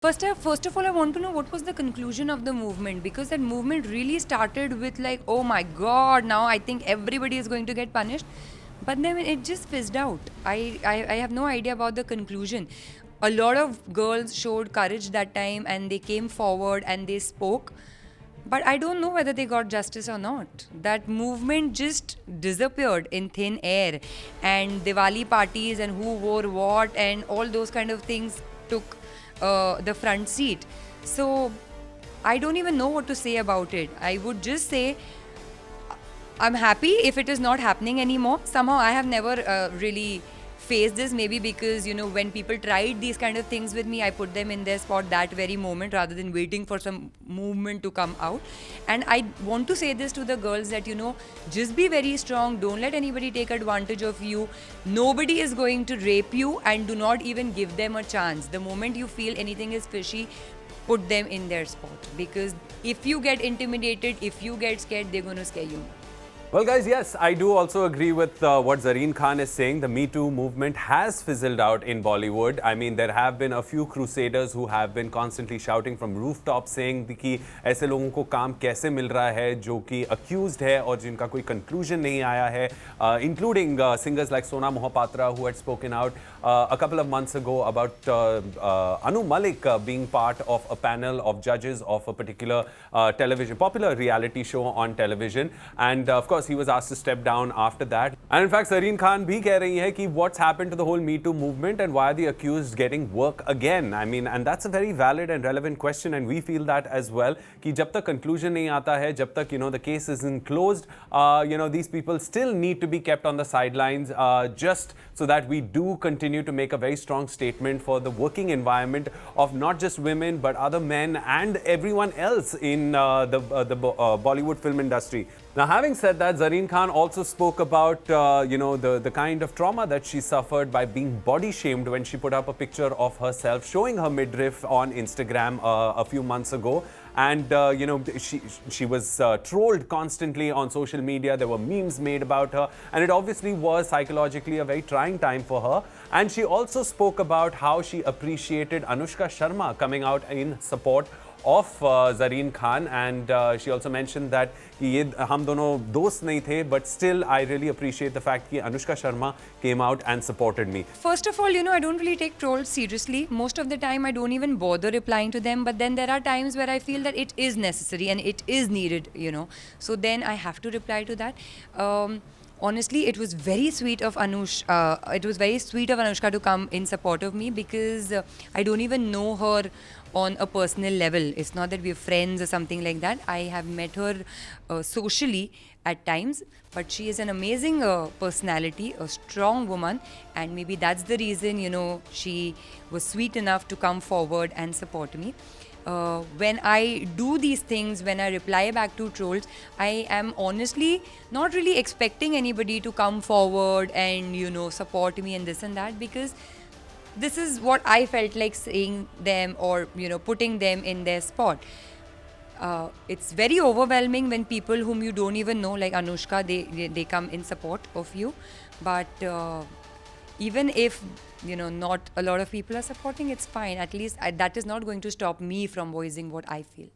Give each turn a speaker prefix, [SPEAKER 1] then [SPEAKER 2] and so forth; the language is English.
[SPEAKER 1] First of all, I want to know what was the conclusion of the movement, because that movement really started with like, oh my God, now I think everybody is going to get punished, but then it just fizzed out. I have no idea about the conclusion. A lot of girls showed courage that time and they came forward and they spoke, but I don't know whether they got justice or not. That movement just disappeared in thin air, and Diwali parties and who wore what and all those kind of things took the front seat. So I don't even know what to say about it. I would just say I'm happy if it is not happening anymore. Somehow I have never really faced this, maybe because, when people tried these kind of things with me, I put them in their spot that very moment rather than waiting for some movement to come out. And I want to say this to the girls that, just be very strong. Don't let anybody take advantage of you. Nobody is going to rape you, and do not even give them a chance. The moment you feel anything is fishy, put them in their spot, because if you get intimidated, if you get scared, they're going to scare you.
[SPEAKER 2] Well, guys, yes, I do also agree with what Zareen Khan is saying. The Me Too movement has fizzled out in Bollywood. I mean, there have been a few crusaders who have been constantly shouting from rooftops saying कि ऐसे लोगों को काम कैसे मिल रहा है जो कि accused है और जिनका कोई conclusion नहीं आया है, including singers like Sona Mohapatra, who had spoken out a couple of months ago about Anu Malik being part of a panel of judges of a particular popular reality show on television. And of course, he was asked to step down after that. And in fact, Zareen Khan bhi keh rahi hai ki what's happened to the whole Me Too movement and why are the accused getting work again? I mean, and that's a very valid and relevant question, and we feel that as well. Ki jab tak conclusion nahi aata hai, jab tak the case isn't closed, these people still need to be kept on the sidelines, just so that we do continue to make a very strong statement for the working environment of not just women but other men and everyone else in the Bollywood film industry. Now, having said that, Zareen Khan also spoke about, the kind of trauma that she suffered by being body shamed when she put up a picture of herself showing her midriff on Instagram a few months ago. And, she was trolled constantly on social media. There were memes made about her. And it obviously was psychologically a very trying time for her. And she also spoke about how she appreciated Anushka Sharma coming out in support of Zareen Khan, and she also mentioned that ye hum dono dost nahi the, but still I really appreciate the fact that Anushka Sharma came out and supported me.
[SPEAKER 1] First of all, I don't really take trolls seriously. Most of the time, I don't even bother replying to them. But then there are times where I feel that it is necessary and it is needed, So then I have to reply to that. Honestly, it was very sweet of Anushka to come in support of me, because I don't even know her on a personal level. It's not that we're friends or something like that. I have met her socially at times, but she is an amazing personality, a strong woman, and maybe that's the reason, she was sweet enough to come forward and support me. When I do these things, when I reply back to trolls, I am honestly not really expecting anybody to come forward and, support me and this and that, because this is what I felt like saying them or, putting them in their spot. It's very overwhelming when people whom you don't even know, like Anushka, they come in support of you. But even if, not a lot of people are supporting, it's fine. At least that is not going to stop me from voicing what I feel.